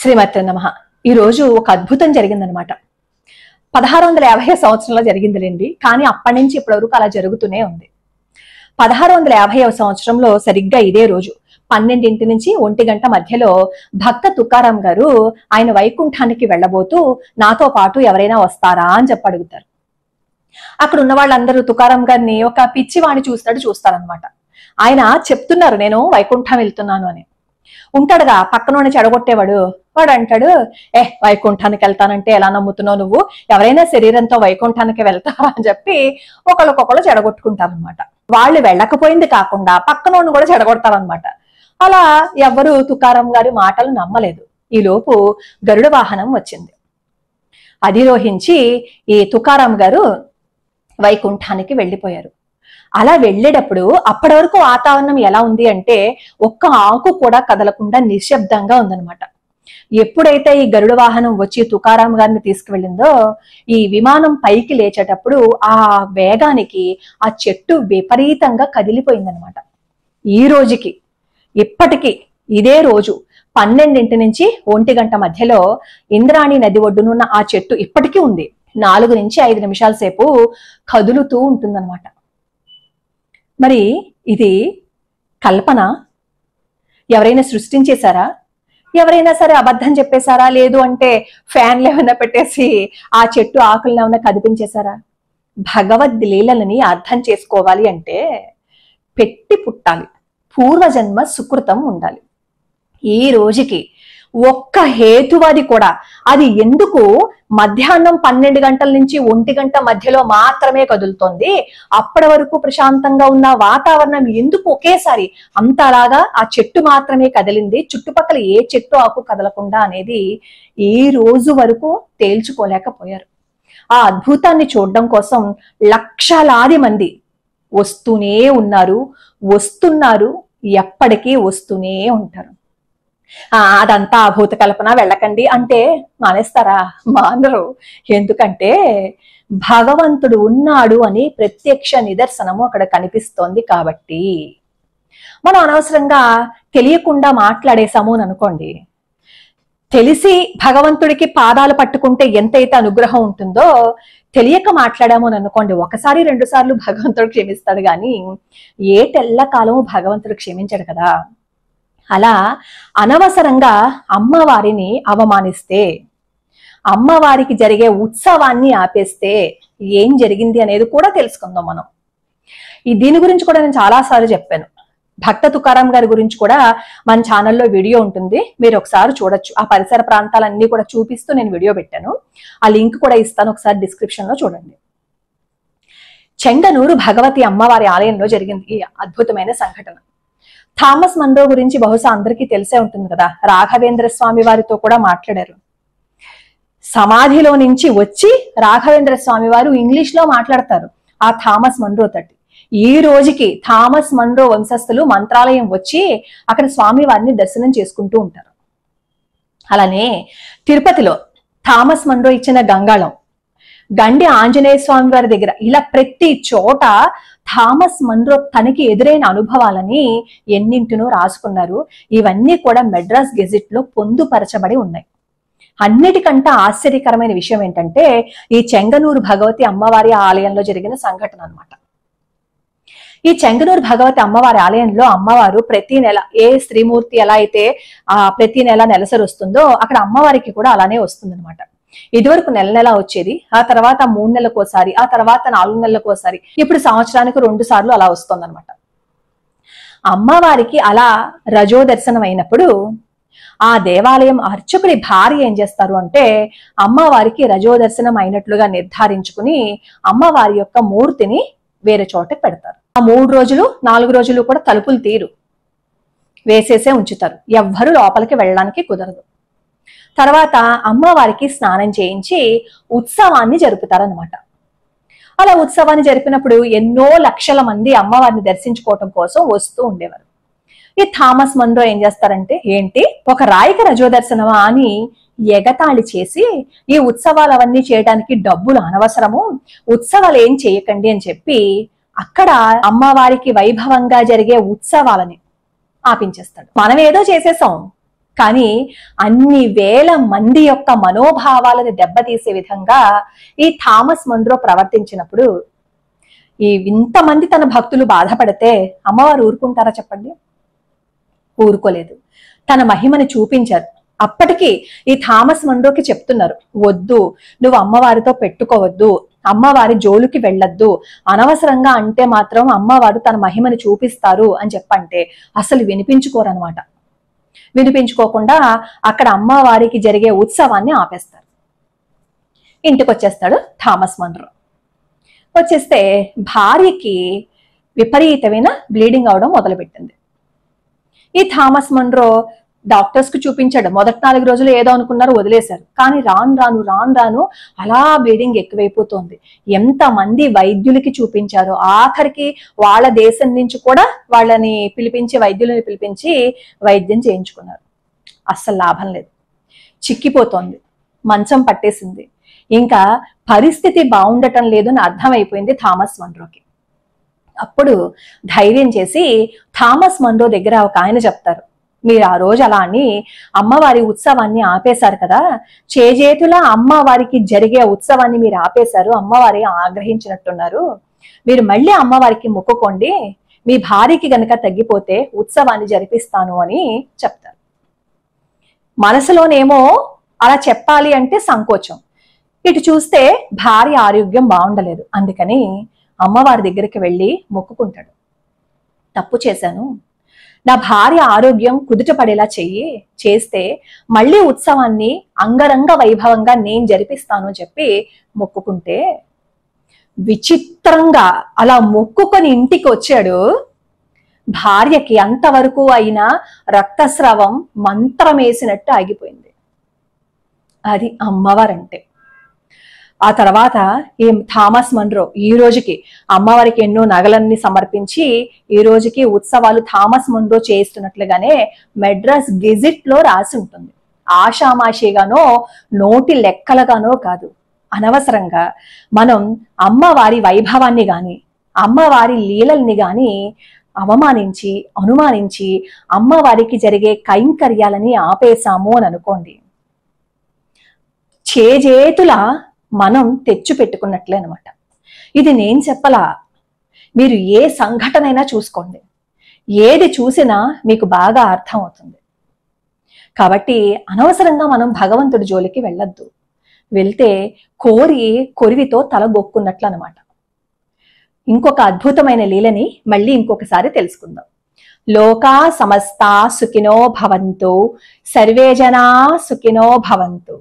శ్రీమతి నమః. ఈరోజు ఒక అద్భుతం జరిగిందనమాట. 1650 సంవత్సరంలో జరిగిందిలేండి, కానీ అప్పటి నుంచి ఇప్పటి వరకు అలా జరుగుతూనే ఉంది. 1650 సంవత్సరంలో సరిగ్గా ఇదే రోజు 12 నుంచి 1 గంట మధ్యలో భక్త తుకారాం గారు ఆయన వైకుంఠానికి వెళ్ళబోతూ నాతో పాటు ఎవరైనా వస్తారా అని చెప్పి అడుగుతారు. అక్కడ ఉన్న వాళ్ళందరూ తుకారాం గారిని ఒక పిచ్చివాణి చూసినట్టు చూస్తారనమాట. ఆయన చెప్తున్నారు నేను వైకుంఠం వెళ్తున్నాను అని. ఉంటాడుగా పక్కన చెడగొట్టేవాడు, వాడు అంటాడు, వైకుంఠానికి వెళ్తానంటే ఎలా నమ్ముతున్నావు నువ్వు, ఎవరైనా శరీరంతో వైకుంఠానికి వెళ్తారా అని చెప్పి ఒకళ్ళకొకళ్ళు చెడగొట్టుకుంటారనమాట. వాళ్ళు వెళ్ళకపోయింది కాకుండా పక్కనోడిని కూడా చెడగొడతారనమాట. అలా ఎవ్వరు తుకారాం గారి మాటలు నమ్మలేదు. ఈలోపు గరుడ వాహనం వచ్చింది. అధిరోహించి ఈ తుకారాం గారు వైకుంఠానికి వెళ్ళిపోయారు. అలా వెళ్ళేటప్పుడు అప్పటి వరకు వాతావరణం ఎలా ఉంది అంటే ఒక్క ఆకు కూడా కదలకుండా నిశ్శబ్దంగా ఉందన్నమాట. ఎప్పుడైతే ఈ గరుడ వాహనం వచ్చి తుకారాం గారిని తీసుకువెళ్ళిందో ఈ విమానం పైకి లేచేటప్పుడు ఆ వేగానికి ఆ చెట్టు విపరీతంగా కదిలిపోయిందనమాట. ఈ రోజుకి ఇప్పటికీ ఇదే రోజు 12 నుంచి 1 గంట మధ్యలో ఇంద్రాణి నది ఒడ్డునున్న ఆ చెట్టు ఇప్పటికీ ఉంది. 4 నుంచి 5 నిమిషాల సేపు కదులుతూ ఉంటుందన్నమాట. మరి ఇది కల్పన? ఎవరైనా సృష్టించేశారా? ఎవరైనా సరే అబద్ధం చెప్పేశారా? లేదు అంటే ఫ్యాన్లు ఏమైనా పెట్టేసి ఆ చెట్టు ఆకులను ఏమైనా కదిపించేశారా? భగవద్ లీలలని అర్థం చేసుకోవాలి అంటే పెట్టి పుట్టాలి, పూర్వజన్మ సుకృతం ఉండాలి. ఈ రోజుకి ఒక్క హేతువాది కూడా అది ఎందుకు మధ్యాహ్నం 12 గంటల నుంచి 1 గంట మధ్యలో మాత్రమే కదులుతోంది, అప్పటి వరకు ప్రశాంతంగా ఉన్న వాతావరణం ఎందుకు ఒకేసారి అంతలాగా ఆ చెట్టు మాత్రమే కదిలింది, చుట్టుపక్కల ఏ చెట్టు ఆకు కదలకుండా అనేది ఈ రోజు వరకు తేల్చుకోలేకపోయారు. ఆ అద్భుతాన్ని చూడడం కోసం లక్షలాది మంది వస్తూనే ఉన్నారు, వస్తున్నారు, ఎప్పటికీ వస్తూనే ఉంటారు. అదంతా అభూత కల్పన, వెళ్ళకండి అంటే మానేస్తారా? మానరు. ఎందుకంటే భగవంతుడు ఉన్నాడు అని ప్రత్యక్ష నిదర్శనము అక్కడ కనిపిస్తోంది కాబట్టి. మనం అనవసరంగా తెలియకుండా మాట్లాడేశాము అని అనుకోండి, తెలిసి భగవంతుడికి పాదాలు పట్టుకుంటే ఎంతైతే అనుగ్రహం ఉంటుందో తెలియక మాట్లాడాము అని అనుకోండి, 1 2 సార్లు భగవంతుడు క్షమిస్తాడు కానీ ఏటెల్ల కాలము భగవంతుడు క్షమించాడు కదా. అలా అనవసరంగా అమ్మవారిని అవమానిస్తే, అమ్మవారికి జరిగే ఉత్సవాన్ని ఆపేస్తే ఏం జరిగింది అనేది కూడా తెలుసుకుందాం మనం. దీని గురించి కూడా నేను చాలాసార్లు చెప్పాను. భక్త తుకారాం గారి గురించి కూడా మన ఛానల్లో వీడియో ఉంటుంది, మీరు ఒకసారి చూడొచ్చు. ఆ పరిసర ప్రాంతాలన్నీ కూడా చూపిస్తూ నేను వీడియో పెట్టాను. ఆ లింక్ కూడా ఇస్తాను, ఒకసారి డిస్క్రిప్షన్ లో చూడండి. చెంగనూరు భగవతి అమ్మవారి ఆలయంలో జరిగింది ఈ అద్భుతమైన సంఘటన. థామస్ మన్రో గురించి బహుశా అందరికీ తెలిసే ఉంటుంది కదా. రాఘవేంద్ర స్వామి వారితో కూడా మాట్లాడారు. సమాధిలో నుంచి వచ్చి రాఘవేంద్ర స్వామి వారు ఇంగ్లీష్ లో మాట్లాడతారు ఆ థామస్ మన్రో తోటి. ఈ రోజుకి థామస్ మన్రో వంశస్థులు మంత్రాలయం వచ్చి అక్కడ స్వామి వారిని దర్శనం చేసుకుంటూ ఉంటారు. అలానే తిరుపతిలో థామస్ మన్రో ఇచ్చిన గంగాళం, గండి ఆంజనేయ స్వామి వారి దగ్గర, ఇలా ప్రతి చోట థామస్ మన్రో తనకి ఎదురైన అనుభవాలని ఎన్నింటినో రాసుకున్నారు. ఇవన్నీ కూడా మెడ్రాస్ గెజిట్ లో పొందుపరచబడి ఉన్నాయి. అన్నిటికంటే ఆశ్చర్యకరమైన విషయం ఏంటంటే ఈ చెంగనూరు భగవతి అమ్మవారి ఆలయంలో జరిగిన సంఘటన అన్నమాట. ఈ చెంగనూరు భగవతి అమ్మవారి ఆలయంలో అమ్మవారు ప్రతి నెల, ఏ శ్రీమూర్తి ఎలా అయితే ప్రతి నెల నెలసరి వస్తుందో అక్కడ అమ్మవారికి కూడా అలానే వస్తుంది అనమాట. ఇదివరకు నెల వచ్చేది, ఆ తర్వాత 3 నెలలకోసారి, ఆ తర్వాత 4 నెలలకోసారి, ఇప్పుడు సంవత్సరానికి 2 సార్లు అలా వస్తుంది అనమాట. అమ్మవారికి అలా రజో దర్శనం అయినప్పుడు ఆ దేవాలయం అర్చకుడి భార్య ఏం చేస్తారు అంటే అమ్మవారికి రజో దర్శనం అయినట్లుగా నిర్ధారించుకుని అమ్మవారి యొక్క మూర్తిని వేరే చోటకి పెడతారు. ఆ 3 రోజులు 4 రోజులు కూడా తలుపులు తీరు వేసేసే ఉంచుతారు, ఎవ్వరూ లోపలికి వెళ్ళడానికి కుదరదు. తర్వాత అమ్మవారికి స్నానం చేయించి ఉత్సవాన్ని జరుపుతారనమాట. అలా ఉత్సవాన్ని జరిపినప్పుడు ఎన్నో లక్షల మంది అమ్మవారిని దర్శించుకోవటం కోసం వస్తూ ఉండేవారు. ఈ థామస్ మన్రో ఏం చేస్తారంటే, ఏంటి ఒక రాయిక రజో దర్శనమా అని ఎగతాళి చేసి ఈ ఉత్సవాలు అవన్నీ చేయడానికి డబ్బులు అనవసరము, ఉత్సవాలు ఏం చేయకండి అని చెప్పి అక్కడ అమ్మవారికి వైభవంగా జరిగే ఉత్సవాలని ఆపించేస్తాడు. మనం ఏదో చేసేసాం కానీ అన్ని వేల మంది యొక్క మనోభావాలను దెబ్బతీసే విధంగా ఈ థామస్ మన్రో ప్రవర్తించినప్పుడు ఇంతమంది తన భక్తులు బాధపడితే అమ్మవారు ఊరుకుంటారా చెప్పండి? ఊరుకోలేదు. తన మహిమని చూపించారు. అప్పటికి ఈ థామస్ మన్రోకి చెప్తున్నారు, వద్దు, నువ్వు అమ్మవారితో పెట్టుకోవద్దు, అమ్మవారి జోలుకి వెళ్ళొద్దు, అనవసరంగా అంటే మాత్రం అమ్మవారు తన మహిమని చూపిస్తారు అని చెప్పంటే అసలు వినిపించుకోరనమాట. వినిపించుకోకుండా అక్కడ అమ్మవారికి జరిగే ఉత్సవాన్ని ఆపేస్తారు. ఇంటికి వచ్చేస్తాడు థామస్ మన్రో. వచ్చేస్తే భార్యకి విపరీతమైన బ్లీడింగ్ అవడం మొదలుపెట్టింది. ఈ థామస్ మన్రో డాక్టర్స్ కు చూపించాడు. మొదటి 4 రోజులు ఏదో అనుకున్నారు, వదిలేశారు. కానీ రాను రాను అలా బ్లీడింగ్ ఎక్కువైపోతుంది. ఎంతమంది వైద్యులకి చూపించారో ఆఖరికి వాళ్ళ దేశం నుంచి కూడా వాళ్ళని వైద్యులని పిలిపించి వైద్యం చేయించుకున్నారు. అస్సలు లాభం లేదు. చిక్కిపోతోంది, మంచం పట్టేసింది. ఇంకా పరిస్థితి బాగుండటం లేదని అర్థమైపోయింది థామస్ మన్రోకి. అప్పుడు ధైర్యం చేసి థామస్ మన్రో దగ్గర ఒక ఆయన చెప్తారు, మీరు ఆ రోజు అలా అని అమ్మవారి ఉత్సవాన్ని ఆపేశారు కదా, చేజేతుల అమ్మవారికి జరిగే ఉత్సవాన్ని మీరు ఆపేశారు, అమ్మవారి ఆగ్రహించినట్టున్నారు, మీరు మళ్ళీ అమ్మవారికి మొక్కుకోండి, మీ భార్యకి గనక తగ్గిపోతే ఉత్సవాన్ని జరిపిస్తాను అని చెప్తారు. మనసులోనేమో అలా చెప్పాలి అంటే సంకోచం, ఇటు చూస్తే భార్య ఆరోగ్యం బాగుండలేదు. అందుకని అమ్మవారి దగ్గరికి వెళ్ళి మొక్కుకుంటాడు, తప్పు చేశాను, నా భార్య ఆరోగ్యం కుదుట పడేలా చేస్తే మళ్ళీ ఉత్సవాన్ని అంగరంగ వైభవంగా నేను జరిపిస్తాను అని చెప్పి మొక్కుకుంటే, విచిత్రంగా అలా మొక్కుకొని ఇంటికి వచ్చాడు. భార్యకి అంతవరకు అయిన రక్తస్రావం మంత్రం వేసినట్టు ఆగిపోయింది. అది అమ్మవారంటే. ఆ తర్వాత ఈ థామస్ మన్రో ఈ రోజుకి అమ్మవారికి ఎన్నో నగలన్నీ సమర్పించి ఈ రోజుకి ఉత్సవాలు థామస్ మన్రో చేయిస్తున్నట్లుగానే మెడ్రాస్ గెజిట్ లో రాసి ఉంటుంది. ఆషామాషిగానో నోటి లెక్కలుగానో కాదు. అనవసరంగా మనం అమ్మవారి వైభవాన్ని గాని అమ్మవారి లీలల్ని గాని అవమానించి అనుమానించి అమ్మవారికి జరిగే కైంకర్యాలని ఆపేశాము అని అనుకోండి, చేజేతుల మనం తెచ్చు పెట్టుకున్నట్లే అనమాట. ఇది నేను చెప్పలా, మీరు ఏ సంఘటనైనా చూసుకోండి, ఏది చూసినా మీకు బాగా అర్థం అవుతుంది. కాబట్టి అనవసరంగా మనం భగవంతుడి జోలికి వెళ్ళొద్దు. వెళ్తే కొరివితో తల గొక్కున్నట్లు అనమాట. ఇంకొక అద్భుతమైన లీలని మళ్ళీ ఇంకొకసారి తెలుసుకుందాం. లోకా సమస్తా సుఖినో భవంతు, సర్వే జనా సుఖినో భవంతు.